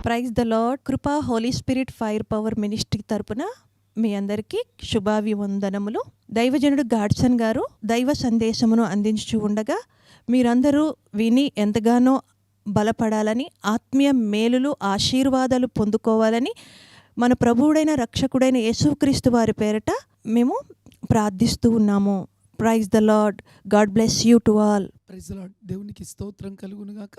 Praise the Lord. Krupa Holy Spirit fire power ministry తరపున మీ అందరికీ శుభాభివందనములు. దైవజనుడు గాడ్సన్ గారు దైవ సందేశమును అందించు ఉండగా మీరందరూ విని ఎంతగానో బలపడాలని, ఆత్మీయ మేలులు ఆశీర్వాదాలు పొందుకోవాలని మన ప్రభువుడైన రక్షకుడైన యేసుక్రీస్తు వారి పేరిట మేము ప్రార్థిస్తూ ఉన్నాము. Praise the lord. God bless you to all. Praise the lord. దేవునికి స్తోత్రం కలుగును గాక.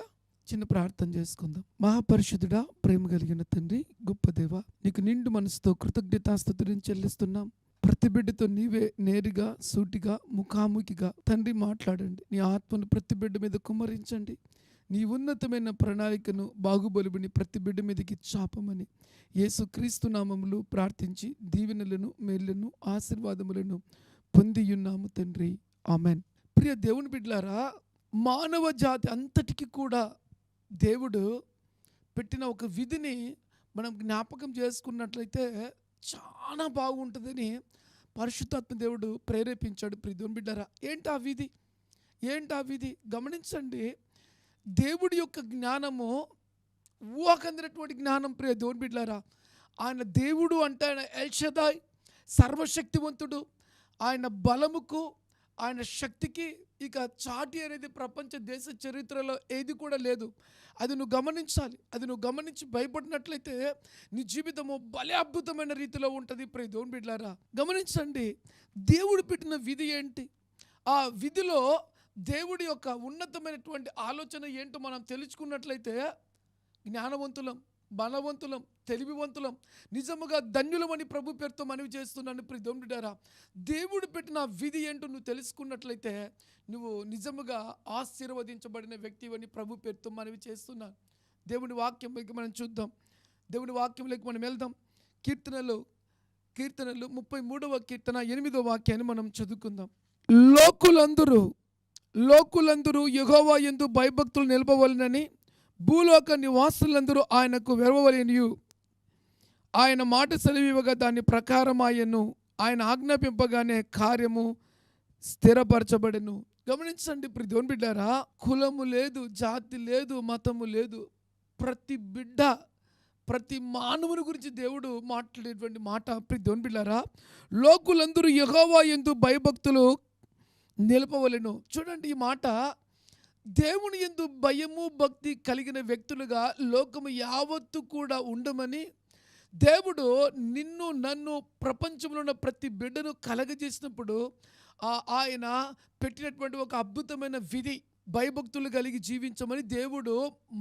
చిన్న ప్రార్థన చేసుకుందాం. మహాపరిశుద్ధుడా, ప్రేమ కలిగిన తండ్రి, గొప్ప దేవ, నీకు నిండు మనసుతో కృతజ్ఞతాస్తుతులను చెల్లిస్తున్నాం. ప్రతి బిడ్డతో నీవే నేరుగా సూటిగా ముఖాముఖిగా తండ్రి మాట్లాడండి. నీ ఆత్మను ప్రతి బిడ్డ మీద కుమ్మరించండి. నీ ఉన్నతమైన ప్రణాళికను బాగుబలుబుని ప్రతి బిడ్డ మీదకి చాపమని యేసుక్రీస్తు నామములో ప్రార్థించి దీవెనలను మేళ్లను ఆశీర్వాదములను పొందియున్నాము తండ్రి. ఆమెన్. ప్రియ దేవుని బిడ్డలారా, మానవ జాతి అంతటికి కూడా దేవుడు పెట్టిన ఒక విధిని మనం జ్ఞాపకం చేసుకున్నట్లయితే చాలా బాగుంటుందని పరిశుద్ధాత్మ దేవుడు ప్రేరేపించాడు. ప్రియ దేవుని బిడ్డలారా, ఏంటి ఆ విధి గమనించండి. దేవుడి యొక్క జ్ఞానము ఊహకందినటువంటి జ్ఞానం. ప్రియ దేవుని బిడ్డలారా, ఆయన దేవుడు అంటే ఆయన ఎల్ షదాయ్, సర్వశక్తివంతుడు. ఆయన బలముకు, ఆయన శక్తికి ఇక చాటి అనేది ప్రపంచ దేశ చరిత్రలో ఏది కూడా లేదు. అది నువ్వు గమనించాలి. అది నువ్వు గమనించి భయపడినట్లయితే నీ జీవితము భలే అద్భుతమైన రీతిలో ఉంటుంది. ప్రియ దేవుని బిడ్డలారా, గమనించండి. దేవుడు పెట్టిన విధి ఏంటి? ఆ విధిలో దేవుడి యొక్క ఉన్నతమైనటువంటి ఆలోచన ఏంటో మనం తెలుసుకున్నట్లయితే జ్ఞానవంతులం, బలవంతులం, తెలివివంతులం, నిజముగా ధన్యులమని ప్రభు పేరుతో మనవి చేస్తున్నాను. ప్రియ దేవుని బిడ్డలారా, దేవుడు పెట్టిన విధి ఏంటో నువ్వు తెలుసుకున్నట్లయితే నువ్వు నిజముగా ఆశీర్వదించబడిన వ్యక్తివని ప్రభు పేరుతో మనవి చేస్తున్నాను. దేవుని వాక్యంలోకి మనం చూద్దాం. దేవుని వాక్యంలోకి మనం వెళ్దాం. కీర్తనలు 33వ కీర్తన 8వ వాక్యాన్ని మనం చదువుకుందాం. లోకులందరూ యెహోవా యందు భయభక్తులు నిలపవలెనని భూలోక నివాసులందరూ ఆయనకు వెరవవలెనియు. ఆయన మాట సెలవివ్వగా దాని ప్రకారమాయను. ఆయన ఆజ్ఞాపింపగానే కార్యము స్థిరపరచబడెను. గమనించండి ప్రియ దేవుని బిడ్డారా, కులము లేదు, జాతి లేదు, మతము లేదు. ప్రతి బిడ్డ, ప్రతి మానవుని గురించి దేవుడు మాట్లాడేటువంటి మాట. ప్రియ దేవుని బిడ్డారా, లోకులందరూ యెహోవా యందు భయభక్తులు నిలపవలెను. చూడండి ఈ మాట. దేవుని యందు భయము భక్తి కలిగిన వ్యక్తులుగా లోకము యావత్తు కూడా ఉండమని దేవుడు నిన్ను నన్ను ప్రపంచంలో ఉన్న ప్రతి బిడ్డను కలగజేసినప్పుడు ఆయన పెట్టినటువంటి ఒక అద్భుతమైన విధి, భయభక్తులు కలిగి జీవించమని దేవుడు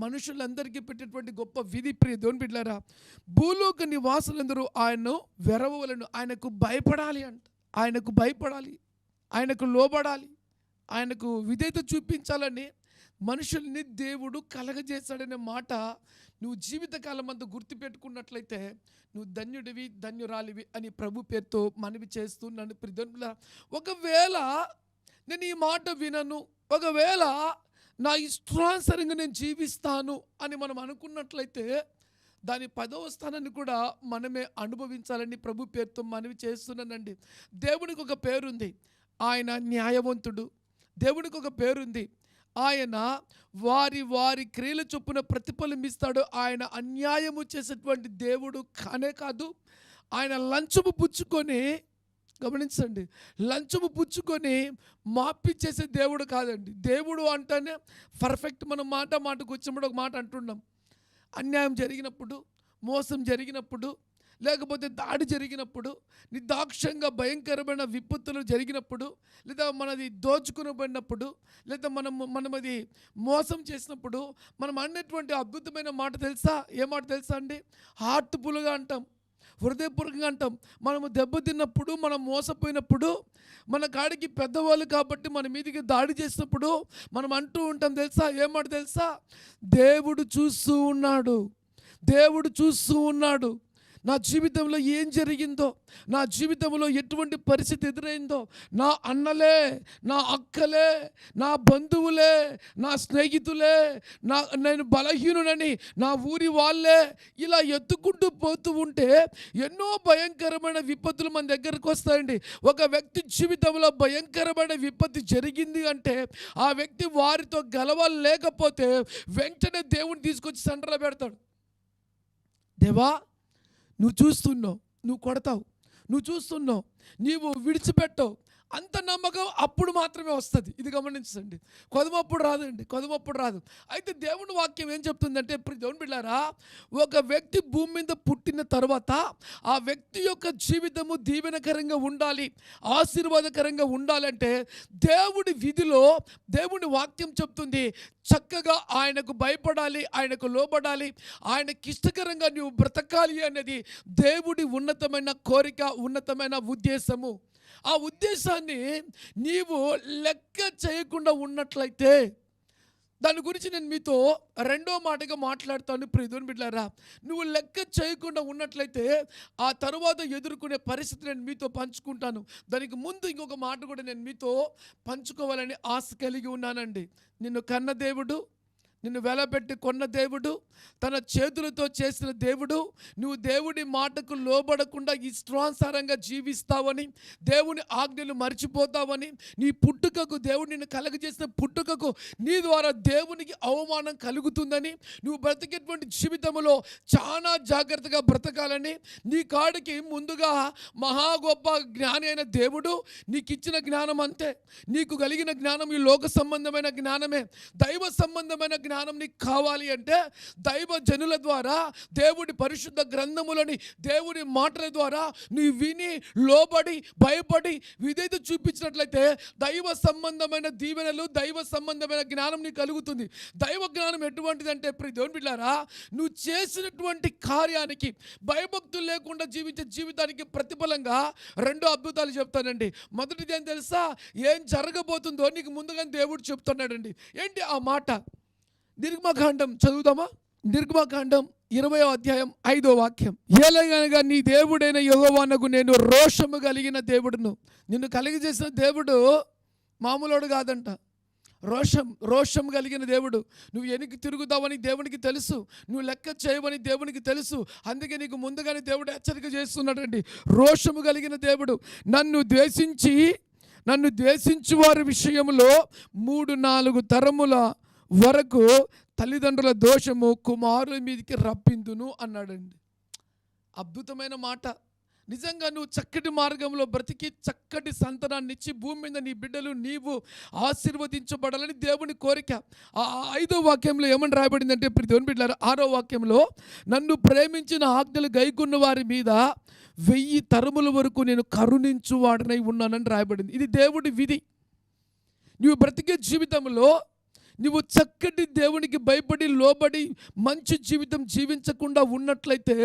మనుషులందరికీ పెట్టినటువంటి గొప్ప విధి. ప్రియ దేవుని బిడ్డలారా, భూలోక నివాసులందరూ ఆయన్ను వెరవవలెను. ఆయనకు భయపడాలి అంట. ఆయనకు భయపడాలి, ఆయనకు లోబడాలి, ఆయనకు విధేయత చూపించాలని మనుషుల్ని దేవుడు కలగజేశాడనే మాట నువ్వు జీవితకాలం అంతా గుర్తుపెట్టుకున్నట్లయితే నువ్వు ధన్యుడివి, ధన్యురాలివి అని ప్రభు పేరుతో మనవి చేస్తున్నాను. ప్రియులారా, ఒకవేళ నేను ఈ మాట వినను, ఒకవేళ నా ఇష్టానుసారంగా నేను జీవిస్తాను అని మనం అనుకున్నట్లయితే దాని 10వ స్థానాన్ని కూడా మనమే అనుభవించాలని ప్రభు పేరుతో మనవి చేస్తున్నానండి. దేవునికి ఒక పేరుంది, ఆయన న్యాయవంతుడు. దేవునికి ఒక పేరుంది, ఆయన వారి క్రియల చొప్పున ప్రతిఫలమిస్తాడు. ఆయన అన్యాయము చేసేటువంటి దేవుడు కానే కాదు. ఆయన లంచము పుచ్చుకొని, గమనించండి, లంచము పుచ్చుకొని మాఫీ చేసే దేవుడు కాదండి. దేవుడు అంటేనే పర్ఫెక్ట్. మనం మాటకు వచ్చినప్పుడు ఒక మాట అంటున్నాం. అన్యాయం జరిగినప్పుడు, మోసం జరిగినప్పుడు, లేకపోతే దాడి జరిగినప్పుడు, నిర్దాక్షంగా భయంకరమైన విపత్తులు జరిగినప్పుడు, లేదా మనది దోచుకునబడినప్పుడు, లేదా మనది మోసం చేసినప్పుడు మనం అన్నటువంటి అద్భుతమైన మాట తెలుసా? ఏ మాట తెలుసా అండి? హార్ట్ఫుల్గా అంటాం, హృదయపూర్వకంగా అంటాం. మనము దెబ్బతిన్నప్పుడు, మనం మోసపోయినప్పుడు, మన కాడికి పెద్దవాళ్ళు కాబట్టి మన మీదకి దాడి చేసినప్పుడు మనం అంటూ ఉంటాం తెలుసా? ఏ మాట తెలుసా? దేవుడు చూస్తూ ఉన్నాడు. నా జీవితంలో ఏం జరిగిందో, నా జీవితంలో ఎటువంటి పరిస్థితి ఎదురైందో, నా అన్నలే, నా అక్కలే, నా బంధువులే, నా స్నేహితులే, నేను బలహీనునని నా ఊరి వాళ్ళే ఇలా ఎత్తుకుంటూ పోతూ ఉంటే ఎన్నో భయంకరమైన విపత్తులు మన దగ్గరకు వస్తాయండి. ఒక వ్యక్తి జీవితంలో భయంకరమైన విపత్తి జరిగింది అంటే ఆ వ్యక్తి వారితో గెలవలేకపోతే వెంటనే దేవుని తీసుకొచ్చి సెంటర్లో పెడతాడు. దేవా, నువ్వు చూస్తున్నావు, నువ్వు కొడతావు, నువ్వు చూస్తున్నావు, నీవు విడిచిపెట్టవు. అంత నమ్మకం అప్పుడు మాత్రమే వస్తుంది. ఇది గమనించండి. కొదమప్పుడు రాదండి, కొదమప్పుడు రాదు. అయితే దేవుని వాక్యం ఏం చెప్తుందంటే, దేవుని బిడ్డారా, ఒక వ్యక్తి భూమి మీద పుట్టిన తర్వాత ఆ వ్యక్తి యొక్క జీవితము దీవెనకరంగా ఉండాలి, ఆశీర్వాదకరంగా ఉండాలంటే దేవుడి విధిలో దేవుని వాక్యం చెప్తుంది, చక్కగా ఆయనకు భయపడాలి, ఆయనకు లోబడాలి, ఆయనకి ఇష్టకరంగా నువ్వు బ్రతకాలి అనేది దేవుడి ఉన్నతమైన కోరిక, ఉన్నతమైన ఉద్దేశము. ఆ ఉద్దేశాన్ని నీవు లెక్క చేయకుండా ఉన్నట్లయితే, దాని గురించి నేను మీతో రెండో మాటగా మాట్లాడతాను. ప్రియదేవుని బిడ్డలారా, నువ్వు లెక్క చేయకుండా ఉన్నట్లయితే ఆ తరువాత ఎదుర్కొనే పరిస్థితి నేను మీతో పంచుకుంటాను. దానికి ముందు ఇంకొక మాట కూడా నేను మీతో పంచుకోవాలని ఆశ కలిగి ఉన్నానండి. నిన్ను కన్న దేవుడు, నిన్ను వెలబెట్టి కొన్న దేవుడు, తన చేతులతో చేసిన దేవుడు, నువ్వు దేవుడి మాటకు లోబడకుండా ఇష్టానుసారంగా జీవిస్తావని, దేవుని ఆజ్ఞలు మర్చిపోతావని, నీ పుట్టుకకు, దేవుడు నిన్ను కలగజేసిన పుట్టుకకు నీ ద్వారా దేవునికి అవమానం కలుగుతుందని, నువ్వు బ్రతికేటువంటి జీవితంలో చాలా జాగ్రత్తగా బ్రతకాలని, నీ కాడికి ముందుగా మహా గొప్ప జ్ఞాని అయిన దేవుడు నీకు ఇచ్చిన జ్ఞానం అంతే. నీకు కలిగిన జ్ఞానం ఈ లోక సంబంధమైన జ్ఞానమే. దైవ సంబంధమైన జ్ఞానం నీకు కావాలి అంటే దైవ జనుల ద్వారా, దేవుడి పరిశుద్ధ గ్రంథములని, దేవుడి మాటల ద్వారా నువ్వు విని లోబడి భయపడి విధేయత చూపించినట్లయితే దైవ సంబంధమైన దీవెనలు, దైవ సంబంధమైన జ్ఞానం నీకు కలుగుతుంది. దైవ జ్ఞానం ఎటువంటిదంటే, దేవుని బిడ్డలారా, నువ్వు చేసినటువంటి కార్యానికి భయభక్తులు లేకుండా జీవించే జీవితానికి ప్రతిఫలంగా రెండు అద్భుతాలు చెప్తానండి. మొదటిది ఏం తెలుసా? ఏం జరగబోతుందో నీకు ముందుగానే దేవుడు చెప్తున్నాడండి. ఏంటి ఆ మాట? నిర్గమకాండం చదువుదామా? నిర్గమకాండం 20వ అధ్యాయం 5వ వాక్యం. ఏలయనగా నీ దేవుడైన యెహోవానకు నేను రోషము కలిగిన దేవుడును. నిన్ను కలిగజేసిన దేవుడు మామూలుడు కాదంట. రోషం కలిగిన దేవుడు. నువ్వు ఎనికి తిరుగుతావని దేవునికి తెలుసు, నువ్వు లెక్క చేయవని దేవునికి తెలుసు. అందుకే నీకు ముందుగానే దేవుడు హెచ్చరిక చేస్తున్నాడండి. రోషము కలిగిన దేవుడు. నన్ను ద్వేషించు వారి విషయంలో 3-4 తరముల వరకు తల్లిదండ్రుల దోషము కుమారుల మీదకి రప్పిందును అన్నాడండి. అద్భుతమైన మాట. నిజంగా నువ్వు చక్కటి మార్గంలో బ్రతికి చక్కటి సంతానాన్ని ఇచ్చి భూమి మీద నీ బిడ్డలు, నీవు ఆశీర్వదించబడాలని దేవుని కోరిక. ఆ 5వ వాక్యంలో ఏమని రాయబడిందంటే, దేవుని బిడ్డలారా, 6వ వాక్యంలో, నన్ను ప్రేమించిన ఆజ్ఞలు గైకొన్న వారి మీద 1000 తరముల వరకు నేను కరుణించువాడనై ఉన్నానని రాయబడింది. ఇది దేవుడి విధి. నువ్వు బ్రతికే జీవితంలో నువ్వు చక్కటి దేవునికి భయపడి లోబడి మంచి జీవితం జీవించకుండా ఉన్నట్లయితే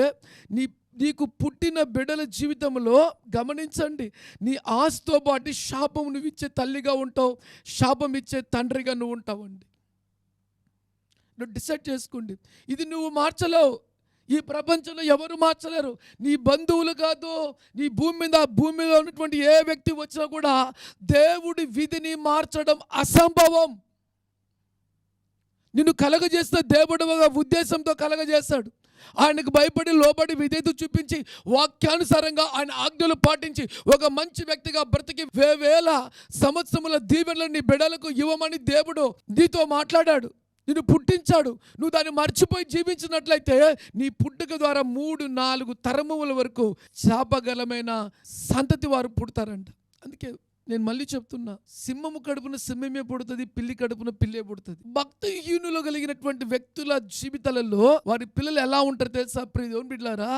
నీకు పుట్టిన బిడ్డల జీవితంలో గమనించండి, నీ ఆస్తితో పాటు శాపం నువ్వు ఇచ్చే తల్లిగా ఉంటావు, శాపం ఇచ్చే తండ్రిగా నువ్వు ఉంటావండి. నువ్వు డిసైడ్ చేసుకోండి. ఇది నువ్వు మార్చలేవు. ఈ ప్రపంచంలో ఎవరు మార్చలేరు. నీ బంధువులు కాదు, నీ భూమిలో ఉన్నటువంటి ఏ వ్యక్తి వచ్చినా కూడా దేవుడి విధిని మార్చడం అసంభవం. నిన్ను కలగజేసిన దేవుడు ఒక ఉద్దేశంతో కలగజేస్తాడు. ఆయనకు భయపడి లోబడి విధేయత చూపించి వాక్యానుసారంగా ఆయన ఆజ్ఞలు పాటించి ఒక మంచి వ్యక్తిగా బ్రతికి వేవేల సంవత్సరముల దీవెనలు నీ బిడ్డలకు ఇవ్వమని దేవుడు నీతో మాట్లాడాడు, నిన్ను పుట్టించాడు. నువ్వు దాన్ని మర్చిపోయి జీవించినట్లయితే నీ పుట్టుక ద్వారా 3-4 తరముల వరకు శాపగలమైన సంతతి వారు పుడతారంట. అందుకే నేను మళ్ళీ చెప్తున్నా, సింహము కడుపున సింహమే పుడుతుంది, పిల్లి కడుపున పిల్లే పుడుతుంది. భక్తిహీనులు కలిగినటువంటి వ్యక్తుల జీవితాలలో వారి పిల్లలు ఎలా ఉంటారు తెలుసా? దేవుని బిడ్డలారా,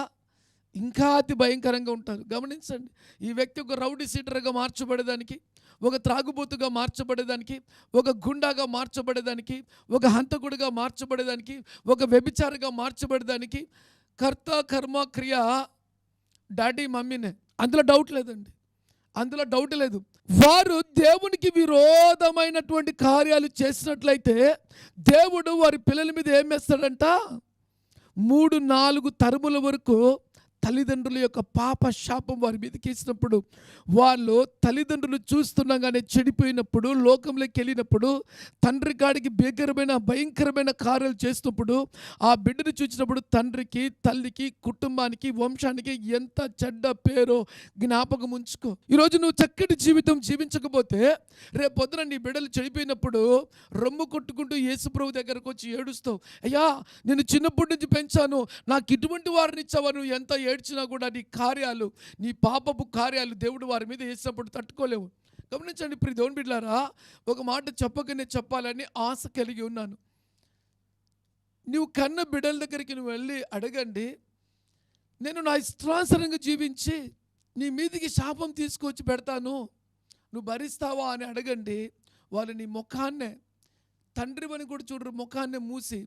ఇంకా అతి భయంకరంగా ఉంటారు. గమనించండి. ఈ వ్యక్తి ఒక రౌడీ సీటర్గా మార్చబడేదానికి, ఒక త్రాగుబోతుగా మార్చబడేదానికి, ఒక గుండాగా మార్చబడేదానికి, ఒక హంతకుడిగా మార్చబడేదానికి, ఒక వ్యభిచారిగా మార్చబడేదానికి కర్త కర్మ క్రియ డాడీ మమ్మీనే. అందులో డౌట్ లేదండి, అందులో డౌట్ లేదు. వారు దేవునికి విరోధమైనటువంటి కార్యాలు చేసినట్లయితే దేవుడు వారి పిల్లల మీద ఏం వేస్తాడంట? 3-4 తరముల వరకు తల్లిదండ్రుల యొక్క పాప శాపం వారి మీదకి వేసినప్పుడు, వాళ్ళు తల్లిదండ్రులు చూస్తుండగానే చెడిపోయినప్పుడు, లోకంలోకి వెళ్ళినప్పుడు, తండ్రి కాడికి భయంకరమైన కార్యాలు చేసినప్పుడు, ఆ బిడ్డను చూసినప్పుడు తండ్రికి, తల్లికి, కుటుంబానికి, వంశానికి ఎంత చెడ్డ పేరో జ్ఞాపకం ఉంచుకో. ఈరోజు నువ్వు చక్కటి జీవితం జీవించకపోతే రేపు పొద్దున నీ బిడ్డలు చెడిపోయినప్పుడు రొమ్ము కొట్టుకుంటూ యేసుప్రభు దగ్గరకు వచ్చి ఏడుస్తావు. అయ్యా, నేను చిన్నప్పటి నుంచి పెంచాను, నాకు ఇటువంటి వారిని ఇచ్చావా. నువ్వు ఎంత ఏడ్చినా కూడా నీ కార్యాలు, నీ పాపపు కార్యాలు దేవుడు వారి మీద వేసినప్పుడు తట్టుకోలేవు. గమనించండి ప్రియ దేవుని బిడ్డలారా, ఒక మాట చెప్పకనే చెప్పాలని ఆశ కలిగి ఉన్నాను. నువ్వు కన్న బిడ్డల దగ్గరికి నువ్వు వెళ్ళి అడగండి, నేను నా ఇష్టానుసారంగా జీవించి నీ మీదికి శాపం తీసుకొచ్చి పెడతాను, నువ్వు భరిస్తావా అని అడగండి. వాళ్ళు నీ ముఖాన్నే, తండ్రి అని కూడా చూడరు, ముఖాన్నే మూసి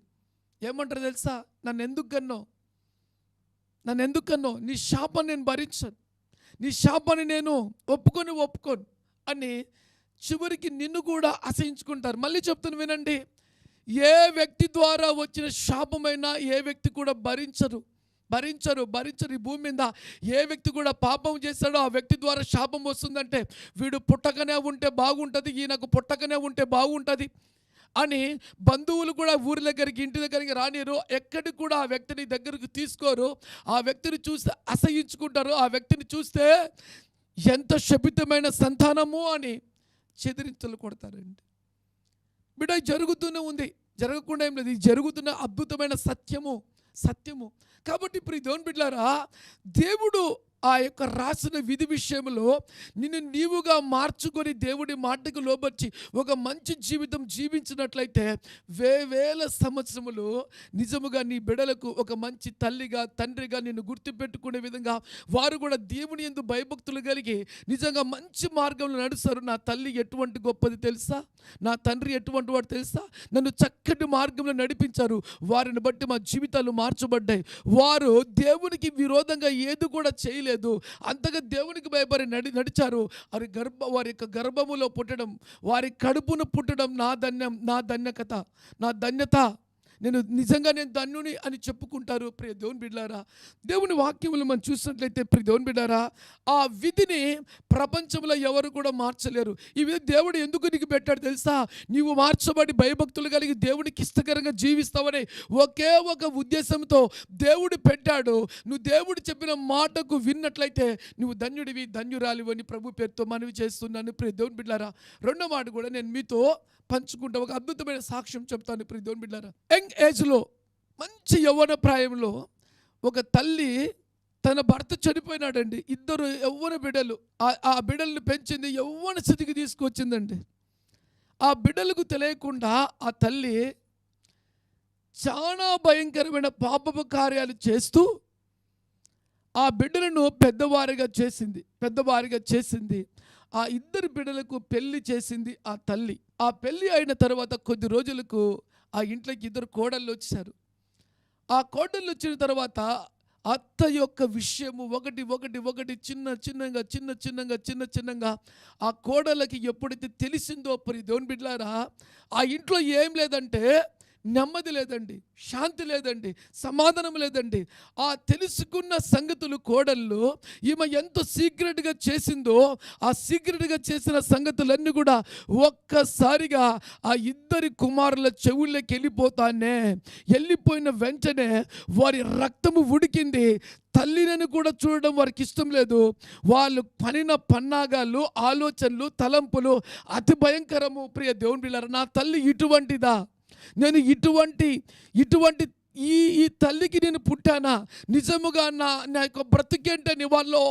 ఏమంటారు తెలుసా, నన్ను ఎందుకు కన్నో, నీ శాపాన్ని నేను భరించను, నీ శాపాన్ని నేను ఒప్పుకోను అని చివరికి నిన్ను కూడా అసహించుకుంటారు. మళ్ళీ చెప్తాను వినండి, ఏ వ్యక్తి ద్వారా వచ్చిన శాపమైనా ఏ వ్యక్తి కూడా భరించరు. ఈ భూమి మీద ఏ వ్యక్తి కూడా పాపం చేస్తాడో ఆ వ్యక్తి ద్వారా శాపం వస్తుందంటే, వీడు పుట్టకనే ఉంటే బాగుంటుంది, ఈయనకు పుట్టకనే ఉంటే బాగుంటుంది అని బంధువులు కూడా ఊరి దగ్గరికి, ఇంటి దగ్గరికి రానిరు, ఎక్కడికి కూడా ఆ వ్యక్తిని దగ్గరకు తీసుకోరు. ఆ వ్యక్తిని చూస్తే అసహించుకుంటారు. ఆ వ్యక్తిని చూస్తే ఎంత శపితమైన సంతానము అని చెదిరింతలు కొడతారండి. బిడ్డ జరుగుతూనే ఉంది, జరగకుండా ఏం లేదు, ఇది జరుగుతున్న అద్భుతమైన సత్యము. కాబట్టి ఇప్పుడు దేవుని బిడ్డలారా, దేవుడు ఆ యొక్క రాసిన విధి విషయంలో నిన్ను నీవుగా మార్చుకొని దేవుడి మాటకు లోబర్చి ఒక మంచి జీవితం జీవించినట్లయితే వేవేల సంవత్సరములు నిజముగా నీ బిడ్డలకు ఒక మంచి తల్లిగా, తండ్రిగా నిన్ను గుర్తుపెట్టుకునే విధంగా వారు కూడా దేవుని యందు భయభక్తులు కలిగి నిజంగా మంచి మార్గంలో నడుస్తారు. నా తల్లి ఎటువంటి గొప్పది తెలుసా, నా తండ్రి ఎటువంటి వాడు తెలుసా, నన్ను చక్కటి మార్గంలో నడిపించారు, వారిని బట్టి మా జీవితాలు మార్చబడ్డాయి. వారు దేవునికి విరోధంగా ఏది కూడా చేయలేదు, అంతగా దేవునికి భయపడి నడిచారు. వారి యొక్క గర్భములో పుట్టడం, వారి కడుపును పుట్టడం నా ధన్యత, నేను ధన్యుని అని చెప్పుకుంటారు. ప్రియ దేవుని బిడ్డలారా, దేవుని వాక్యములు మనం చూసినట్లయితే ప్రియ దేవుని బిడ్డలారా, ఆ విధిని ప్రపంచంలో ఎవరు కూడా మార్చలేరు. ఈ విధి దేవుడు ఎందుకు నీకు పెట్టాడు తెలుసా, నీవు మార్చబడి భయభక్తులు కలిగి దేవునికి ఇష్టకరంగా జీవిస్తావని ఒకే ఒక ఉద్దేశంతో దేవుడు పెట్టాడు. నువ్వు దేవుడు చెప్పిన మాటకు విన్నట్లయితే నువ్వు ధన్యుడివి, ధన్యురాలివి అని ప్రభు పేరుతో మనవి చేస్తున్నాను. ప్రియ దేవుని బిడ్డలారా, రెండో మాట కూడా నేను మీతో పంచుకుంటా, ఒక అద్భుతమైన సాక్ష్యం చెప్తాను. ప్రియ దేవుని బిడ్డలారా, యంగ్ ఏజ్లో, మంచి యవ్వన ప్రాయంలో ఒక తల్లి తన భర్త చనిపోయినాడండి. ఇద్దరు యవ్వన బిడ్డలు, ఆ బిడ్డలను పెంచింది, యవ్వన స్థితికి తీసుకొచ్చిందండి. ఆ బిడ్డలకు తెలియకుండా ఆ తల్లి చాలా భయంకరమైన పాపపు కార్యాలు చేస్తూ ఆ బిడ్డలను పెద్దవారిగా చేసింది. ఆ ఇద్దరు బిడ్డలకు పెళ్లి చేసింది ఆ తల్లి. ఆ పెళ్లి అయిన తర్వాత కొద్ది రోజులకు ఆ ఇంట్లోకి ఇద్దరు కోడళ్ళు వచ్చారు. ఆ కోడళ్ళు వచ్చిన తర్వాత అత్త యొక్క విషయము ఒకటి చిన్నగా ఆ కోడళ్ళకి ఎప్పుడైతే తెలిసిందో ప్రియ దేవుని బిడ్డలారా, ఆ ఇంట్లో ఏం లేదంటే నెమ్మది లేదండి, శాంతి లేదండి, సమాధానం లేదండి. ఆ తెలుసుకున్న సంగతులు కోడళ్ళు ఈమె ఎంత సీక్రెట్గా చేసిందో, ఆ సీక్రెట్గా చేసిన సంగతులన్నీ కూడా ఒక్కసారిగా ఆ ఇద్దరి కుమారుల చెవుల్లోకి వెళ్ళిపోయిన వెంటనే వారి రక్తము ఉడికింది. తల్లిని కూడా చూడడం వారికి ఇష్టం లేదు. వాళ్ళు పనిన పన్నాగాలు, ఆలోచనలు, తలంపులు అతి భయంకరము. ప్రియ దేవుని బిడ్డలారా, నా తల్లి ఇటువంటిదా, నేను ఇటువంటి ఈ తల్లికి నేను పుట్టానా, నిజముగా నా యొక్క బ్రతికేంటని వాళ్ళు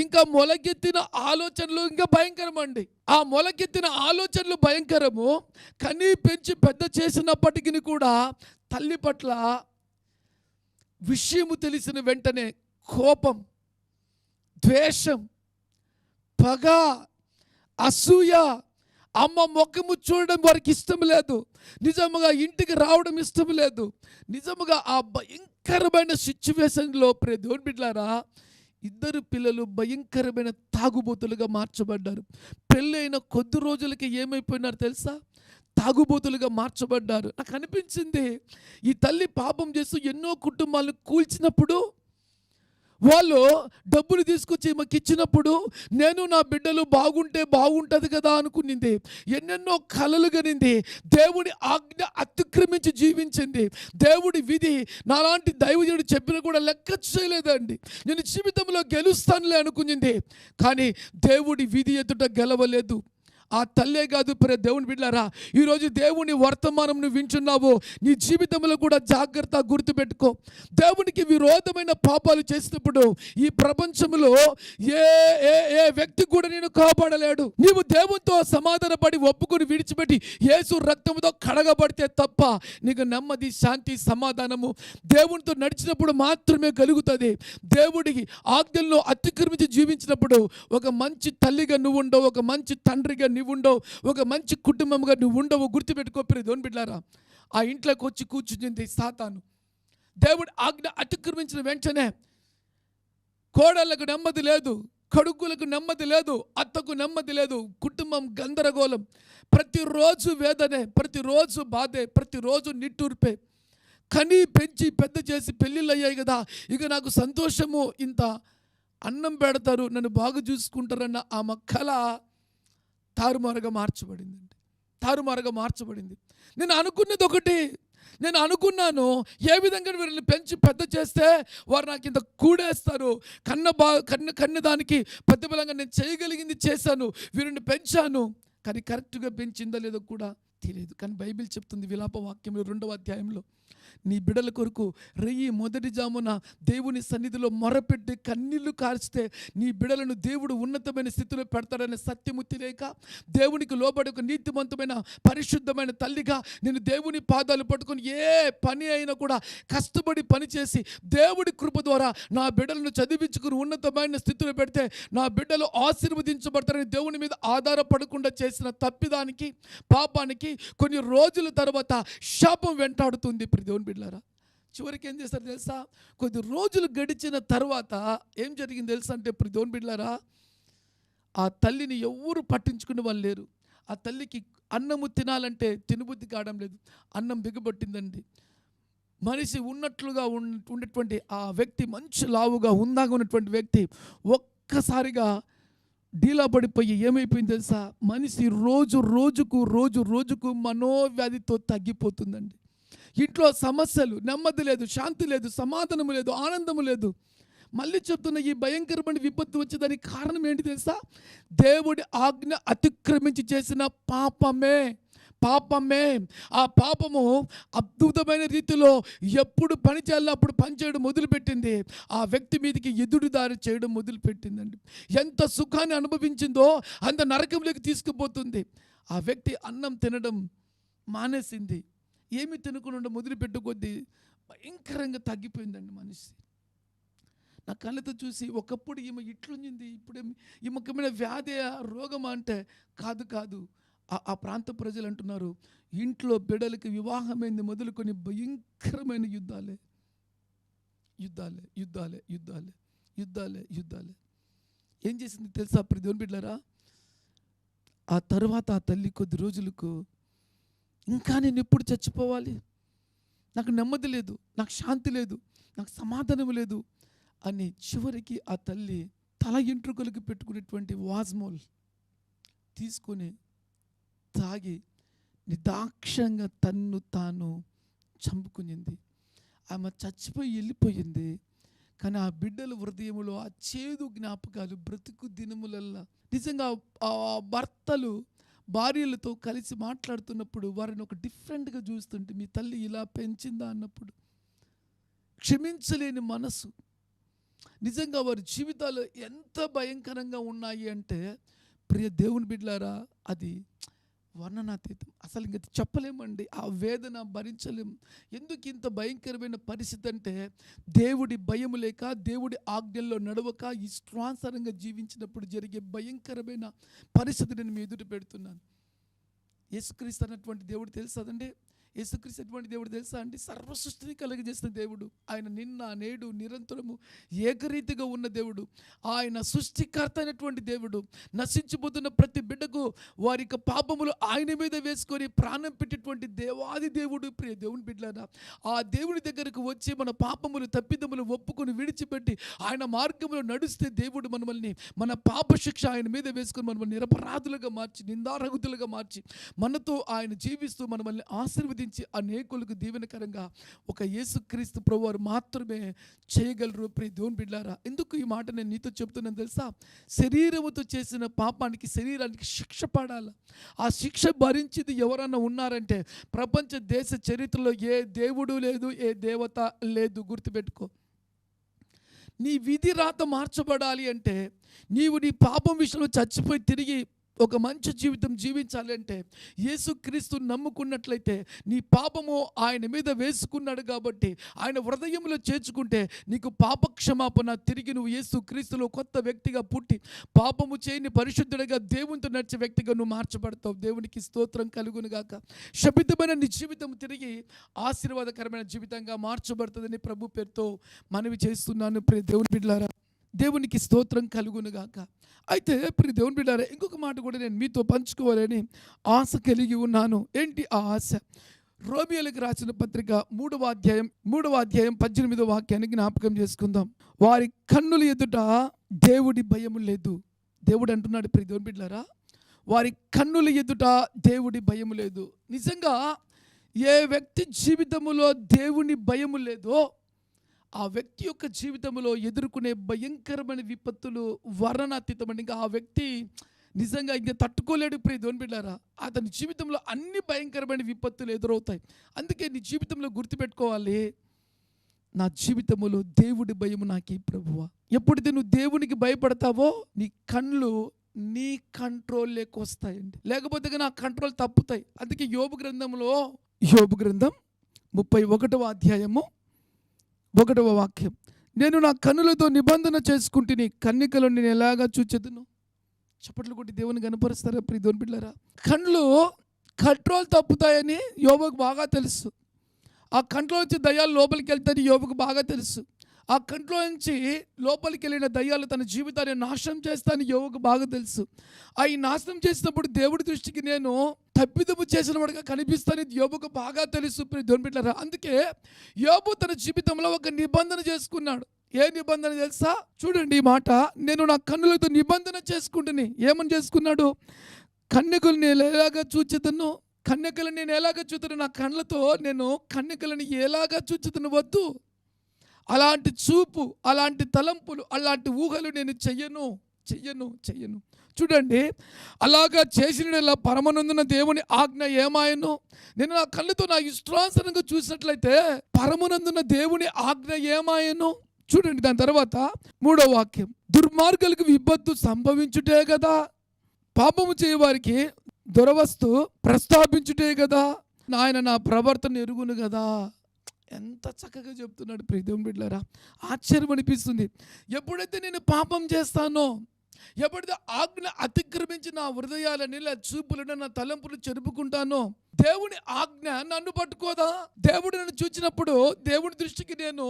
ఇంకా మొలకెత్తిన ఆలోచనలు ఇంకా భయంకరం అండి. ఆ మొలకెత్తిన ఆలోచనలు భయంకరము. కనీ పెంచి పెద్ద చేసినప్పటికీ కూడా తల్లి పట్ల విషయము తెలిసిన వెంటనే కోపం, ద్వేషం, పగ, అసూయ, అమ్మ ముఖము చూడడం వారికి ఇష్టం లేదు, నిజముగా ఇంటికి రావడం ఇష్టం లేదు. నిజముగా ఆ భయంకరమైన సిచ్యువేషన్లో ప్రియ దేవుని బిడ్డలారా, ఇద్దరు పిల్లలు భయంకరమైన తాగుబోతులుగా మార్చబడ్డారు. పెళ్ళైన కొద్ది రోజులకి ఏమైపోయినారు తెలుసా, తాగుబోతులుగా మార్చబడ్డారు. నాకు అనిపించింది, ఈ తల్లి పాపం చేస్తూ ఎన్నో కుటుంబాలను కూల్చినప్పుడు వాళ్ళు డబ్బులు తీసుకొచ్చి మాకు ఇచ్చినప్పుడు నేను నా బిడ్డలు బాగుంటే బాగుంటుంది కదా అనుకునింది. ఎన్నెన్నో కలలు కనింది. దేవుడి ఆజ్ఞ అతిక్రమించి జీవించింది. దేవుడి విధి నాలాంటి దైవజనుడు చెప్పిన కూడా లెక్క చేయలేదండి. నేను జీవితంలో గెలుస్తానులే అనుకునింది. కానీ దేవుడి విధి ఎదుట గెలవలేదు. ఆ తల్లే కాదు దేవుని బిడ్డలారా, ఈరోజు దేవుని వర్తమానం నువ్వు వింటున్నావు. నీ జీవితంలో కూడా జాగ్రత్త గుర్తుపెట్టుకో. దేవునికి విరోధమైన పాపాలు చేసినప్పుడు ఈ ప్రపంచంలో ఏ ఏ ఏ వ్యక్తి కూడా నేను కాపాడలేడు. నీవు దేవునితో సమాధానపడి ఒప్పుకొని విడిచిపెట్టి యేసు రక్తంతో కడగబడితే తప్ప నీకు నెమ్మది, శాంతి, సమాధానము దేవునితో నడిచినప్పుడు మాత్రమే కలుగుతుంది. దేవుడికి ఆజ్ఞలను అతిక్రమించి జీవించినప్పుడు ఒక మంచి తల్లిగా నువ్వు ఉండవు, ఒక మంచి తండ్రిగా నువ్వు ఉండవు, ఒక మంచి కుటుంబంగా నువ్వు ఉండవు. గుర్తుపెట్టుకో దేవుని బిడ్డలారా. ఆ ఇంట్లోకి వచ్చి కూర్చుంది సాతాను. దేవుడి ఆజ్ఞ అతిక్రమించిన వెంటనే కోడళ్ళకు నెమ్మది లేదు, కొడుకులకు నెమ్మది లేదు, అత్తకు నెమ్మది లేదు, కుటుంబం గందరగోళం, ప్రతిరోజు వేదనే, ప్రతిరోజు బాధే, ప్రతిరోజు నిట్టూర్పే. కని పెంచి పెద్ద చేసి పెళ్ళిళ్ళు అయ్యాయి కదా, ఇక నాకు సంతోషము, ఇంత అన్నం పెడతారు, నన్ను బాగా చూసుకుంటారన్న ఆమె కళ తారుమారుగా మార్చబడిందండి. తారుమారుగా మార్చబడింది. నేను అనుకున్నది ఒకటి, నేను అనుకున్నాను ఏ విధంగా వీరిని పెంచి పెద్ద చేస్తే వారు నాకు ఇంత కూడేస్తారు, కన్న దానికి ప్రతిఫలంగా నేను చేయగలిగింది చేశాను, వీరిని పెంచాను. కానీ కరెక్ట్గా పెంచిందో లేదో కూడా తెలియదు. కానీ బైబిల్ చెప్తుంది విలాప వాక్యంలో 2వ అధ్యాయంలో, నీ బిడ్డల కొరకు మొదటి జామున దేవుని సన్నిధిలో మొరపెట్టి కన్నీళ్లు కార్చితే నీ బిడ్డలను దేవుడు ఉన్నతమైన స్థితిలో పెడతాడనే సత్యము తెలియక దేవునికి లోబడి ఒక నీతిమంతమైన పరిశుద్ధమైన తల్లిగా నేను దేవుని పాదాలు పట్టుకొని ఏ పని అయినా కూడా కష్టపడి పనిచేసి దేవుడి కృప ద్వారా నా బిడ్డలను చదివించుకుని ఉన్నతమైన స్థితిలో పెడితే నా బిడ్డలు ఆశీర్వదించబడతారని దేవుని మీద ఆధారపడకుండా చేసిన తప్పిదానికి, పాపానికి కొన్ని రోజుల తర్వాత శాపం వెంటాడుతుంది. దేవుని బిడ్డలారా, చివరికి ఏం చేస్తారు తెలుసా? కొద్ది రోజులు గడిచిన తర్వాత ఏం జరిగింది తెలుసా అంటే దేవుని బిడ్డలారా, ఆ తల్లిని ఎవరు పట్టించుకునే వాళ్ళు లేరు. ఆ తల్లికి అన్నము తినాలంటే తినబుద్ధి కావడం లేదు. అన్నం బిగబట్టిందండి. మనిషి ఉన్నట్లుగా ఉన్నటువంటి ఆ వ్యక్తి, మంచి లావుగా హుందాగా ఉన్నటువంటి వ్యక్తి ఒక్కసారిగా డీలా పడిపోయి ఏమైపోయింది తెలుసా? మనిషి రోజు రోజుకు మనోవ్యాధితో తగ్గిపోతుందండి. ఇంట్లో సమస్యలు, నెమ్మది లేదు, శాంతి లేదు, సమాధానం లేదు, ఆనందము లేదు. మళ్ళీ చెప్తున్న ఈ భయంకరమైన విపత్తు వచ్చేదానికి కారణం ఏంటి తెలుసా? దేవుడి ఆజ్ఞ అతిక్రమించి చేసిన పాపమే. ఆ పాపము అద్భుతమైన రీతిలో ఎప్పుడు పని చేయాలో అప్పుడు పనిచేయడం మొదలుపెట్టింది. ఆ వ్యక్తి మీదకి ఎదురుదారి చేయడం మొదలుపెట్టిందండి. ఎంత సుఖాన్ని అనుభవించిందో అంత నరకంలోకి తీసుకుపోతుంది. ఆ వ్యక్తి అన్నం తినడం మానేసింది. ఏమి తినకుండా మొదలుపెట్టుకొద్దీ భయంకరంగా తగ్గిపోయిందండి మనిషి. నా కళ్ళతో చూసి ఒకప్పుడు ఈమె ఇట్లుంది, ఇప్పుడు ఈమెకేమైనా వ్యాధి, రోగమా అంటే కాదు. ఆ ప్రాంత ప్రజలు అంటున్నారు, ఇంట్లో బిడ్డలకి వివాహమైంది మొదలుకొని భయంకరమైన యుద్ధాలే. ఏం చేసింది తెలుసా దేవుని బిడ్డలారా? ఆ తర్వాత ఆ తల్లి కొద్ది రోజులకు ఇంకా నేను ఎప్పుడు చచ్చిపోవాలి, నాకు నెమ్మది లేదు, నాకు శాంతి లేదు, నాకు సమాధానం లేదు అని చివరికి ఆ తల్లి తల ఎంట్రుకలకు పెట్టుకునేటువంటి వాజ్మోల్ తీసుకొని తాగి నిర్దాక్షంగా తన్ను తాను చంపుకునింది. ఆమె చచ్చిపోయి వెళ్ళిపోయింది. కానీ ఆ బిడ్డల హృదయంలో ఆ చేదు జ్ఞాపకాలు బ్రతుకు దినములల్లా. నిజంగా ఆ భర్తలు భార్యలతో కలిసి మాట్లాడుతున్నప్పుడు వారిని ఒక డిఫరెంట్గా చూస్తుంటే, మీ తల్లి ఇలా పెంచిందా అన్నప్పుడు క్షమించలేని మనసు. నిజంగా వారి జీవితాలు ఎంత భయంకరంగా ఉన్నాయి అంటే ప్రియ దేవుని బిడ్డలారా, అది వర్ణనాతీతం. అసలు ఇంక చెప్పలేమండి. ఆ వేదన భరించలేము. ఎందుకు ఇంత భయంకరమైన పరిస్థితి అంటే దేవుడి భయం లేక, దేవుడి ఆజ్ఞల్లో నడవక, ఇష్టానుసారంగా జీవించినప్పుడు జరిగే భయంకరమైన పరిస్థితి నేను మీ ఎదుట పెడుతున్నాను. యేసుక్రీస్తు అన్నటువంటి దేవుడు తెలుసదండి, యేసుక్రీస్తు ఎటువంటి దేవుడు తెలుసా అండి? సర్వ సృష్టిని కలుగజేసిన దేవుడు. ఆయన నిన్న నేడు నిరంతరము ఏకరీతిగా ఉన్న దేవుడు. ఆయన సృష్టికర్త అయినటువంటి దేవుడు. నశించిపోతున్న ప్రతి బిడ్డకు వారి యొక్క పాపములు ఆయన మీద వేసుకొని ప్రాణం పెట్టేటువంటి దేవాది దేవుడు. ప్రియ దేవుని బిడ్డలారా, ఆ దేవుని దగ్గరకు వచ్చి మన పాపములు తప్పిదములు ఒప్పుకొని విడిచిపెట్టి ఆయన మార్గంలో నడిస్తే దేవుడు మనల్ని, మన పాప శిక్ష ఆయన మీద వేసుకొని మనల్ని నిరపరాధులుగా మార్చి, నిందారహితులుగా మార్చి, మనతో ఆయన జీవిస్తూ మనల్ని ఆశీర్వదించి అనేకులకు దీవెనకరంగా ఒక యేసుక్రీస్తు ప్రభువారు మాత్రమే చేయగలరు. ప్రియ దేవుని బిడ్డలారా, ఎందుకు ఈ మాట నేను నీతో చెప్తున్నాను తెలుసా? శరీరముతో చేసిన పాపానికి శరీరానికి శిక్ష పడాలి. ఆ శిక్ష భరించింది ఎవరన్నా ఉన్నారంటే ప్రపంచ దేశ చరిత్రలో ఏ దేవుడు లేదు, ఏ దేవత లేదు. గుర్తుపెట్టుకో. నీ విధి రాత మార్చబడాలి అంటే, నీవు నీ పాపం విషయంలో చచ్చిపోయి తిరిగి ఒక మంచి జీవితం జీవించాలి అంటే, యేసుక్రీస్తు నమ్ముకున్నట్లయితే నీ పాపము ఆయన మీద వేసుకున్నాడు కాబట్టి ఆయన హృదయంలో చేర్చుకుంటే నీకు పాప క్షమాపణ, తిరిగి నువ్వు యేసుక్రీస్తులో కొత్త వ్యక్తిగా పుట్టి పాపము చేయని పరిశుద్ధుడిగా దేవునితో నడిచే వ్యక్తిగా నువ్వు మార్చబడతావు. దేవునికి స్తోత్రం కలుగును గాక. శపితమైన నీ జీవితం తిరిగి ఆశీర్వాదకరమైన జీవితంగా మార్చబడుతుందని ప్రభు పేరుతో మనవి చేస్తున్నాను. ప్రియ దేవుని బిడ్డలారా, దేవునికి స్తోత్రం కలుగును గాక. అయితే ప్రియ దేవుని బిడ్డలారా, ఇంకొక మాట కూడా నేను మీతో పంచుకోవాలని ఆశ కలిగి ఉన్నాను. ఏంటి ఆ ఆశ? రోమియోలకు రాసిన పత్రిక 3వ అధ్యాయం 18వ వాక్యాన్ని జ్ఞాపకం చేసుకుందాం. వారి కన్నుల ఎదుట దేవుడి భయము లేదు. దేవుడు అంటున్నాడు ప్రియ దేవుని బిడ్డలారా, వారి కన్నుల ఎదుట దేవుడి భయము లేదు. నిజంగా ఏ వ్యక్తి జీవితంలో దేవుని భయము లేదో ఆ వ్యక్తి యొక్క జీవితంలో ఎదుర్కొనే భయంకరమైన విపత్తులు వర్ణనాతీతమని. ఇంకా ఆ వ్యక్తి నిజంగా ఇంకా తట్టుకోలేడు. ప్రియ దేవుని బిడ్డలారా, అతని జీవితంలో అన్ని భయంకరమైన విపత్తులు ఎదురవుతాయి. అందుకే నీ జీవితంలో గుర్తుపెట్టుకోవాలి, నా జీవితంలో దేవుడి భయము నాకే ప్రభువా. ఎప్పుడైతే నువ్వు దేవునికి భయపడతావో నీ కళ్ళు నీ కంట్రోల్లోకి వస్తాయండి, లేకపోతే నా కంట్రోల్ తప్పుతాయి. అందుకే యోబు గ్రంథం 31వ అధ్యాయము 1వ వాక్యం, నేను నా కన్నులతో నిబంధన చేసుకుంటుని, కన్నికలు నేను ఎలాగా చూచెదను. చప్పట్లు కొట్టి దేవుని కనపరుస్తారా ప్రియ దేవుని బిడ్డలారా? కళ్ళు కంట్రోల్ తప్పుతాయని యోబుకు బాగా తెలుసు. ఆ కంట్రోల్ నుంచి దయ్యాలు లోపలికి వెళ్తాయని యోబుకు బాగా తెలుసు. ఆ కంట్లో నుంచి లోపలికి వెళ్ళిన దయ్యాలు తన జీవితాన్ని నాశనం చేస్తానని యోబుకు బాగా తెలుసు. అవి నాశనం చేసినప్పుడు దేవుడి దృష్టికి నేను తప్పిదము చేసిన వాడిగా కనిపిస్తానని యోబుకు బాగా తెలుసు. దేవుని బిడ్డలారా, అందుకే యోబు తన జీవితంలో ఒక నిబంధన చేసుకున్నాడు. ఏ నిబంధన తెలుసా? చూడండి ఈ మాట, నేను నా కన్నులతో నిబంధన చేసుకుంటుని. ఏమని చేసుకున్నాడు? కన్యకలు నేను ఎలాగా చూచెదను, కన్యకలు నేను ఎలాగా చూతును, నా కళ్ళతో నేను కన్యకలను ఎలాగా చూచుతును వద్దు. అలాంటి చూపు, అలాంటి తలంపులు, అలాంటి ఊహలు నేను చెయ్యను. చూడండి, అలాగా చేసిన పరమనందున దేవుని ఆజ్ఞ ఏమాయను? నేను నా కళ్ళతో నా ఇష్టానుసారంగా చూసినట్లయితే పరమనందున దేవుని ఆజ్ఞ ఏమాయను? చూడండి, దాని తర్వాత 3వ వాక్యం, దుర్మార్గులకు విపత్తు సంభవించుటే కదా, పాపము చేయవారికి దురవస్తు ప్రస్తావించుటే కదా, ఆయన నా ప్రవర్తన ఎరుగును కదా. ఎంత చక్కగా చెప్తున్నాడు ప్రియ దేవుని బిడ్డలారా, ఆశ్చర్యం అనిపిస్తుంది. ఎప్పుడైతే నేను పాపం చేస్తానో, ఎప్పుడైతే ఆజ్ఞ అతిక్రమించి నా హృదయాలని, నా చూపులను, నా తలంపులు చెరుపుకుంటానో, దేవుని ఆజ్ఞ నన్ను పట్టుకోదా? దేవుడు నన్ను చూచినప్పుడు దేవుడి దృష్టికి నేను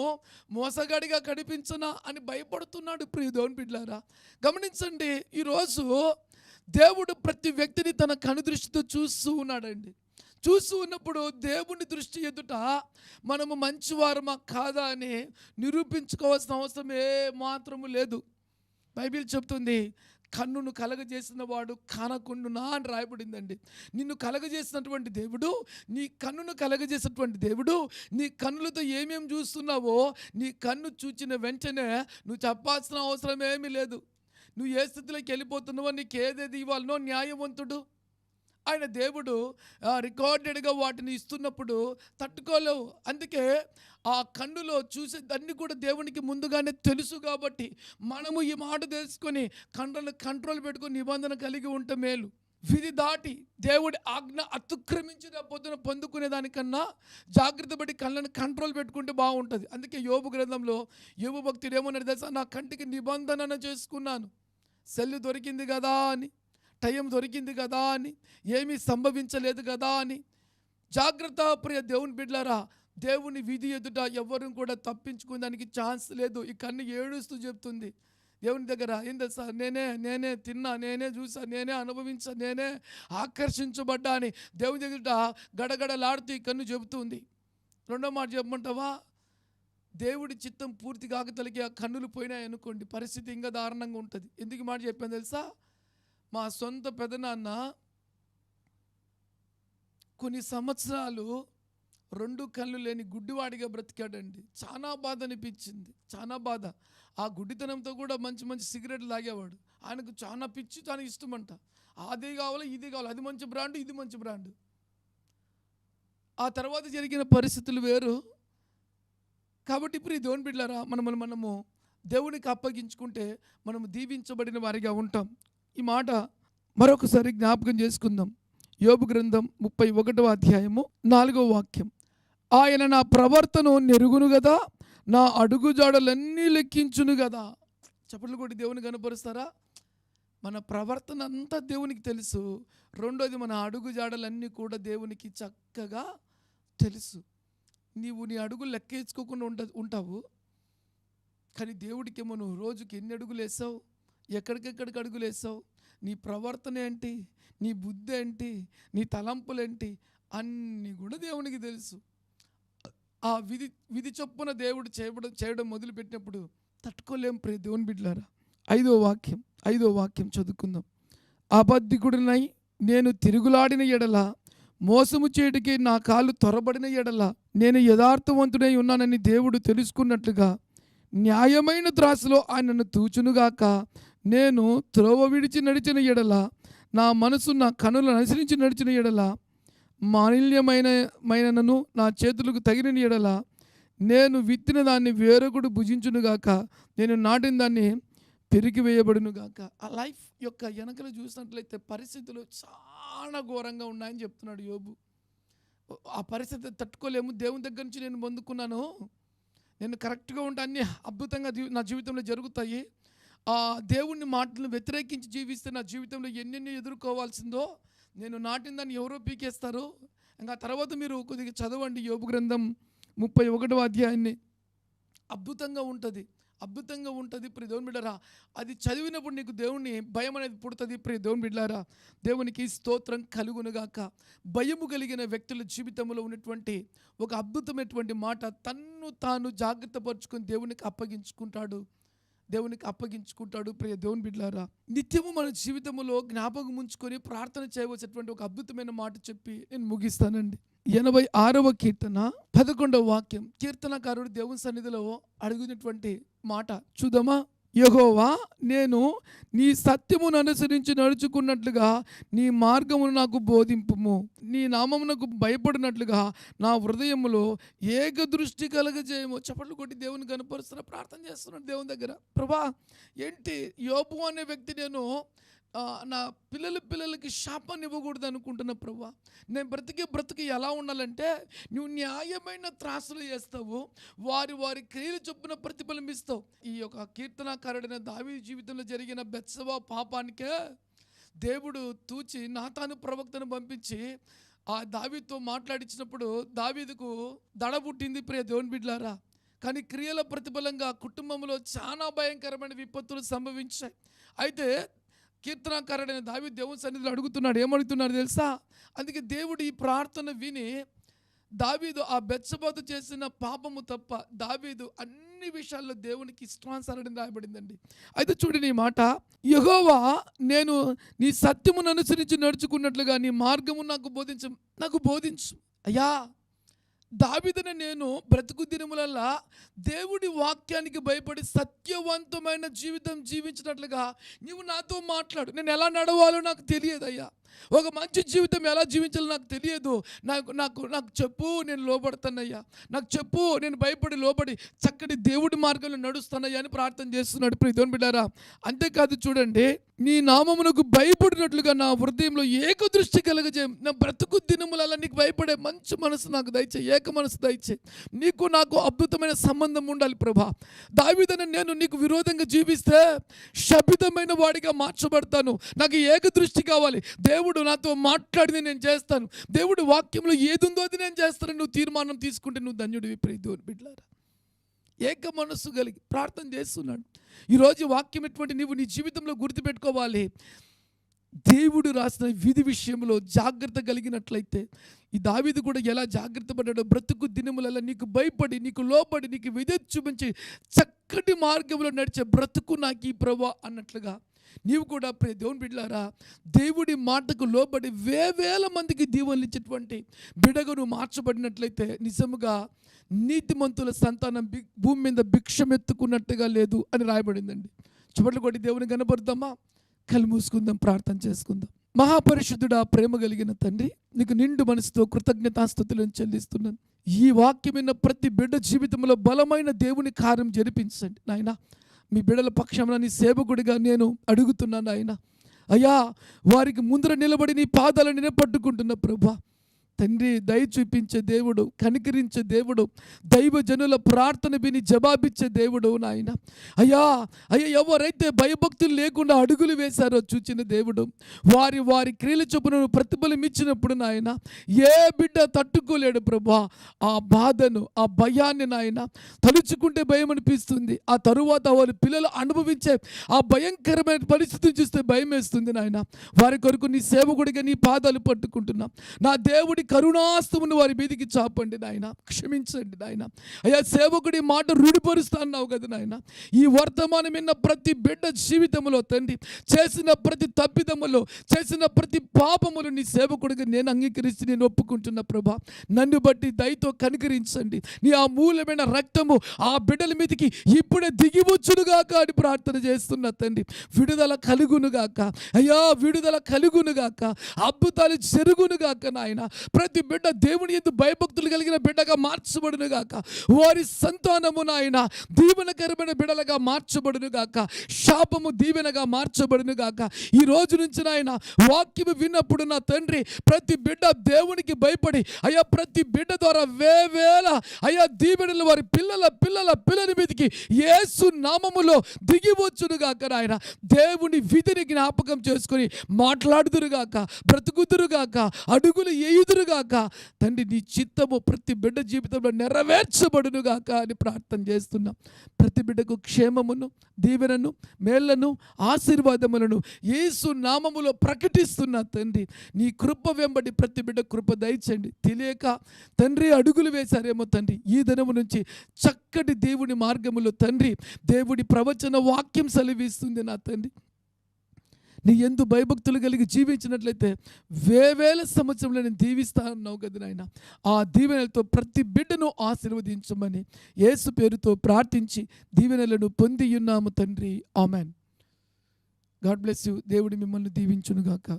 మోసగాడిగా కనిపించనా అని భయపడుతున్నాడు ప్రియ దేవుని బిడ్డలారా. గమనించండి, ఈరోజు దేవుడు ప్రతి వ్యక్తిని తన కనుదృష్టితో చూస్తూ ఉన్నాడండి. చూస్తూ ఉన్నప్పుడు దేవుని దృష్టి ఎదుట మనము మంచివారమా కాదా అని నిరూపించుకోవాల్సిన అవసరం ఏమాత్రము లేదు. బైబిల్ చెప్తుంది, కన్నును కలగజేసిన వాడు కానకుండునా అని రాయబడిందండి. నిన్ను కలగజేసినటువంటి దేవుడు, నీ కన్నును కలగజేసినటువంటి దేవుడు, నీ కన్నులతో ఏమేమి చూస్తున్నావో నీ కన్ను చూచిన వెంటనే నువ్వు చెప్పాల్సిన అవసరం ఏమీ లేదు. నువ్వు ఏ స్థితిలోకి వెళ్ళిపోతున్నావో, నీకు ఏదేది ఇవ్వాలనో న్యాయవంతుడు ఆయన దేవుడు రికార్డెడ్గా వాటిని ఇస్తున్నప్పుడు తట్టుకోలేవు. అందుకే ఆ కన్నులో చూసే దాన్ని కూడా దేవునికి ముందుగానే తెలుసు. కాబట్టి మనము ఈ మాట తెలుసుకొని కళ్ళను కంట్రోల్ పెట్టుకొని నిబంధన కలిగి ఉంటే మేలు. విధి దాటి దేవుడి ఆజ్ఞ అతిక్రమించిన పొద్దున పొందుకునే దానికన్నా జాగ్రత్త పడి కళ్ళను కంట్రోల్ పెట్టుకుంటే బాగుంటుంది. అందుకే యోబు గ్రంథంలో యోబు భక్తుడు ఏమన్నాడు తెలుసా? నా కంటికి నిబంధన చేసుకున్నాను, సెల్లు దొరికింది కదా అని, టైం దొరికింది కదా అని, ఏమీ సంభవించలేదు కదా అని. జాగ్రత్త ప్రియ దేవుని బిడ్డలారా, దేవుని విధి ఎదుట ఎవరు కూడా తప్పించుకునే దానికి ఛాన్స్ లేదు. ఈ కన్ను ఏడుస్తూ చెప్తుంది దేవుని దగ్గర, ఏం తెలుసా, నేనే తిన్నా, నేనే చూసా, నేనే అనుభవించా, నేనే ఆకర్షించబడ్డా అని దేవుని ఎదుట గడగడలాడుతూ ఈ కన్ను చెబుతుంది. రెండో మాట చెప్పమంటావా, దేవుడి చిత్తం పూర్తి కాకతలికి ఆ కన్నులు పోయినాయి అనుకోండి, పరిస్థితి ఇంకా దారుణంగా ఉంటుంది. ఎందుకు మాట చెప్పాను తెలుసా, మా సొంత పెదనాన్న కొన్ని సంవత్సరాలు 2 కళ్ళు లేని గుడ్డివాడిగా బ్రతికాడండి. చాలా బాధ అనిపించింది, చాలా బాధ. ఆ గుడ్డితనంతో కూడా మంచి మంచి సిగరెట్లు తాగేవాడు. ఆయనకు చాలా పిచ్చి, చాలా ఇష్టమంట. అదే కావాలి, ఇది కావాలి, అది మంచి బ్రాండ్, ఇది మంచి బ్రాండ్. ఆ తర్వాత జరిగిన పరిస్థితులు వేరు. కాబట్టి ఇప్పుడు ఈ దేవుని బిడ్డలారా, మనము దేవునికి అప్పగించుకుంటే మనము దీవించబడిన వారిగా ఉంటాం. ఈ మాట మరొకసారి జ్ఞాపకం చేసుకుందాం. యోబు గ్రంథం 31వ అధ్యాయము 4వ వాక్యం. ఆయన నా ప్రవర్తన నెరుగును గదా, నా అడుగుజాడలన్నీ లెక్కించును గదా. చప్పట్లు కొట్టి దేవుని కనపరుస్తారా? మన ప్రవర్తన అంతా దేవునికి తెలుసు. రెండోది, మన అడుగుజాడలన్నీ కూడా దేవునికి చక్కగా తెలుసు. నీవు నీ అడుగులు లెక్కేసుకోకుండా ఉంటావు, కానీ దేవుడికేమో నువ్వు రోజుకి ఎన్ని అడుగులు వేసావు, ఎక్కడికెక్కడికి అడుగులు వేసావు, నీ ప్రవర్తన ఏంటి, నీ బుద్ధి ఏంటి, నీ తలంపులేంటి, అన్నీ కూడా దేవునికి తెలుసు. ఆ విధి చొప్పున దేవుడు చేయడం మొదలుపెట్టినప్పుడు తట్టుకోలేం ప్రియ దేవుని బిడ్డలారా. 5వ వాక్యం చదువుకుందాం. అబద్ధికుడినై నేను తిరుగులాడిన ఎడల, మోసము చేయటికి నా కాళ్ళు త్వరబడిన ఎడల, నేను యథార్థవంతుడై ఉన్నానని దేవుడు తెలుసుకున్నట్లుగా న్యాయమైన త్రాసులో ఆయనను తూచునుగాక. నేను త్రోవ విడిచి నడిచిన ఎడల, నా మనసు నా కనులను అనుసరించి నడిచిన ఎడల, మాలిన్యమైనను నా చేతులకు తగిన ఎడల, నేను విత్తిన దాన్ని వేరొకడు భుజించునుగాక, నేను నాటిన దాన్ని పెరిగి వేయబడునుగాక. ఆ లైఫ్ యొక్క వెనకలు చూసినట్లయితే పరిస్థితులు చాలా ఘోరంగా ఉన్నాయని చెప్తున్నాడు యోబు. ఆ పరిస్థితి తట్టుకోలేము, దేవుని దగ్గర నుంచి నేను పొందుకున్నాను, నేను కరెక్ట్గా ఉంటే అన్నీ అద్భుతంగా నా జీవితంలో జరుగుతాయి, ఆ దేవుని మాటలను వ్యతిరేకించి జీవిస్తే నా జీవితంలో ఎన్నెన్ని ఎదుర్కోవాల్సిందో, నేను నాటిన దాన్ని ఎవరో పీకేస్తారు. ఇంకా తర్వాత మీరు కొద్దిగా చదవండి యోబు గ్రంథం 31వ అధ్యాయాన్ని. అద్భుతంగా ఉంటుంది ప్రియ దేవుని బిడ్డలారా. అది చదివినప్పుడు నీకు దేవుని భయం అనేది పుడుతుంది ప్రియ దేవుని బిడ్డలారా. దేవునికి స్తోత్రం కలుగునుగాక. భయము కలిగిన వ్యక్తుల జీవితంలో ఉన్నటువంటి ఒక అద్భుతమైనటువంటి మాట, తన్ను తాను జాగ్రత్త పరుచుకొని దేవునికి అప్పగించుకుంటాడు ప్రియ దేవుని బిడ్డలారా. నిత్యము మన జీవితంలో జ్ఞాపకం ఉంచుకొని ప్రార్థన చేయవలసినటువంటి ఒక అద్భుతమైన మాట చెప్పి నేను ముగిస్తానండి. 86వ కీర్తన 11వ వాక్యం. కీర్తనకారుడు దేవుని సన్నిధిలో అడిగినటువంటి మాట చూద్దామా. యెహోవా, నేను నీ సత్యమును అనుసరించి నడుచుకున్నట్లుగా నీ మార్గమును నాకు బోధింపుము. నీ నామమునకు భయపడినట్లుగా నా హృదయములో ఏకదృష్టి కలగజేయము. చప్పట్లు కొట్టి దేవుని కనపరుస్తున్నా, ప్రార్థన చేస్తున్నాడు దేవుని దగ్గర. ప్రభా, ఏంటి యోబు అనే వ్యక్తి, నేను నా పిల్లలకి శాపాన్ని ఇవ్వకూడదు అనుకుంటున్నా ప్రభా. నేను బ్రతికి ఎలా ఉండాలంటే, నువ్వు న్యాయమైన త్రాసులు చేస్తావు, వారి క్రియలు చొప్పున ప్రతిఫలం ఇస్తావు. ఈ యొక్క కీర్తనాకారుడైన దావీదు జీవితంలో జరిగిన బెత్షెబా పాపానికే దేవుడు తూచి నాతాను ప్రవక్తను పంపించి ఆ దావీదుతో మాట్లాడించినప్పుడు దావీదుకు దడ పుట్టింది ప్రియ దేవుని బిడ్డలారా. కానీ క్రియల ప్రతిఫలంగా కుటుంబంలో చాలా భయంకరమైన విపత్తులు సంభవించాయి. అయితే కీర్తనకారుడైన దావీదు దేవుని సన్నిధిలో అడుగుతున్నాడు. ఏమడుగుతున్నాడు తెలుసా? అందుకే దేవుడు ఈ ప్రార్థన విని, దావీదు ఆ బెత్షెబాతో చేసిన పాపము తప్ప దావీదు అన్ని విషయాల్లో దేవునికి ఇష్టానుసారం రాయబడిందండి. అయితే చూడండి ఈ మాట, యెహోవా, నేను నీ సత్యమును అనుసరించి నడుచుకున్నట్లుగా నీ మార్గము నాకు బోధించు. అయ్యా, దావీదును నేను బ్రతుకు దినములల్లా దేవుడి వాక్యానికి భయపడి సత్యవంతమైన జీవితం జీవించినట్లుగా నీవు నాతో మాట్లాడు. నేను ఎలా నడవాలో నాకు తెలియదు అయ్యా, ఒక మంచి జీవితం ఎలా జీవించాలో నాకు తెలియదు. నాకు చెప్పు, నేను లోబడతానయ్యా, నాకు చెప్పు, నేను భయపడి లోబడి చక్కటి దేవుడి మార్గంలో నడుస్తానయ్యా అని ప్రార్థన చేస్తున్నాడు ప్రియ దేవుని బిడ్డలారా. అంతేకాదు చూడండి, నీ నామమునకు భయపడినట్లుగా నా హృదయంలో ఏకదృష్టి కలగజేయం. నా బ్రతుకు దినములలో నీకు భయపడే మంచి మనసు నాకు దయచే, ఏక మనసు దయచే. నీకు నాకు అద్భుతమైన సంబంధం ఉండాలి ప్రభా. దావీదును నేను నీకు విరోధంగా జీవిస్తే శపితమైన వాడిగా మార్చబడతాను. నాకు ఏకదృష్టి కావాలి. దేవుడు నాతో మాట్లాడింది నేను చేస్తాను, దేవుడు వాక్యంలో ఏదుందో అది నేను చేస్తాను నువ్వు తీర్మానం తీసుకుంటే నువ్వు ధన్యుడివి ప్రియ దేవుని బిడ్డలారా. ఏక మనస్సు కలిగి ప్రార్థన చేస్తున్నాడు. ఈరోజు వాక్యం ఎటువంటి నీవు నీ జీవితంలో గుర్తుపెట్టుకోవాలి. దేవుడు రాసిన విధి విషయంలో జాగ్రత్త కలిగినట్లయితే, ఈ దావీదు కూడా ఎలా జాగ్రత్త పడ్డాడో, బ్రతుకు దినములలో నీకు భయపడి నీకు లోబడి నీకు విధేయత చూపించి చక్కటి మార్గంలో నడిచే బ్రతుకు నాకు ఈ ప్రభువా అన్నట్లుగా నీవు కూడా ప్రియ దేవుని బిడ్డలారా దేవుడి మాటకు లోబడి వేవేల మందికి దీవెనలు ఇచ్చేటువంటి బిడ్డగా నువ్వు మార్చబడినట్లయితే నిజముగా నీతిమంతుల సంతానం భూమి మీద భిక్షమెత్తుకున్నట్టుగా లేదు అని రాయబడిందండి. చప్పట్లు కొట్టి దేవుని కనబడదామా? కళ్ళు మూసుకుందాం, ప్రార్థన చేసుకుందాం. మహాపరిశుద్ధుడా, ప్రేమ కలిగిన తండ్రి, నీకు నిండు మనసుతో కృతజ్ఞతాస్తుతులను చెల్లిస్తున్నాను. ఈ వాక్యమైన ప్రతి బిడ్డ జీవితంలో బలమైన దేవుని కార్యం జరిపించండి నాయన. మీ బిడ్డల పక్షంలో నీ సేవకుడిగా నేను అడుగుతున్నాను ఆయన. అయ్యా, వారికి ముందర నిలబడి నీ పాదాలను నేను పట్టుకుంటున్నా ప్రభా. తండ్రి, దయ చూపించే దేవుడు, కనికరించే దేవుడు, దైవజనుల ప్రార్థన విని జవాబిచ్చే దేవుడు నాయన. అయ్యా ఎవరైతే భయభక్తులు లేకుండా అడుగులు వేశారో చూచిన దేవుడు, వారి వారి క్రియల చొప్పున ప్రతిఫలం ఇచ్చినప్పుడు నాయన ఏ బిడ్డ తట్టుకోలేడు ప్రభా. ఆ బాధను, ఆ భయాన్ని నాయన తలుచుకుంటే భయం అనిపిస్తుంది. ఆ తరువాత వారి పిల్లలు అనుభవించే ఆ భయంకరమైన పరిస్థితిని చూస్తే భయం వేస్తుంది నాయన. వారి కొరకు నీ సేవకుడిగా నీ పాదాలు పట్టుకుంటున్నా. నా దేవుడి కరుణాస్తమును వారి మీదికి చాపండి నాయన, క్షమించండి నాయన. అయ్యా, సేవకుడి మాట రూఢిపరుస్తా అన్నావు కదా నాయన. ఈ వర్తమానం విన్న ప్రతి బిడ్డ జీవితంలో తండ్రి చేసిన ప్రతి తప్పిదములో, చేసిన ప్రతి పాపములు నీ సేవకుడిగా నేను అంగీకరిస్తే నేను ఒప్పుకుంటున్నా ప్రభా. నన్ను బట్టి దయతో కనికరించండి. నీ ఆ మూలమైన రక్తము ఆ బిడ్డల మీదకి ఇప్పుడే దిగివచ్చునుగాక అని ప్రార్థన చేస్తున్నా తండ్రి. విడుదల కలుగునుగాక అయ్యా, విడుదల కలుగునుగాక, అద్భుతాలు జరుగునుగాక నాయన. ప్రతి బిడ్డ దేవుని యందు భయభక్తులు కలిగిన బిడ్డగా మార్చబడును గాక. వారి సంతానము నాయన దీవెనకరమైన బిడ్డలుగా మార్చబడును గాక. శాపము దీవెనగా మార్చబడును గాక. ఈ రోజు నుంచి నాయన వాక్యము విన్నప్పుడు నా తండ్రి ప్రతి బిడ్డ దేవునికి భయపడి అయ్యా, ప్రతి బిడ్డ ద్వారా వేవేల అయ్యా దీవెనలు వారి పిల్లల పిల్లల పిల్లల మీదకి యేసు నామములో దిగివచ్చును గాక నాయన. దేవుని విధిని జ్ఞాపకం చేసుకొని మాట్లాడుదురుగాక, బ్రతుకుదురుగాక, అడుగులు ఎయుదురుగాక తండ్రి. నీ చిత్తము ప్రతి బిడ్డ జీవితంలో నెరవేర్చబడునుగాక అని ప్రార్థన చేస్తున్నాం. ప్రతి బిడ్డకు క్షేమమును, దీవెనను, మేళ్లను, ఆశీర్వాదములను యేసు నామములో ప్రకటిస్తున్నా తండ్రి. నీ కృప వెంబడి ప్రతి బిడ్డ కృప దయచండి. తెలియక తండ్రి అడుగులు వేశారేమో తండ్రి, ఈ దినము నుంచి చక్కటి దేవుని మార్గములో తండ్రి దేవుడి ప్రవచన వాక్యం సెలవిస్తుంది నా తండ్రి. నీ యందు భయభక్తులు కలిగి జీవించినట్లయితే వేవేల సంవత్సరంలో నేను దీవిస్తా అన్నావు కదా నాయన. ఆ దీవెనలతో ప్రతి బిడ్డను ఆశీర్వదించమని యేసు పేరుతో ప్రార్థించి దీవెనలను పొంది ఉన్నాము తండ్రి. ఆమెన్. God bless you. దేవుడు మిమ్మల్ని దీవించునుగాక.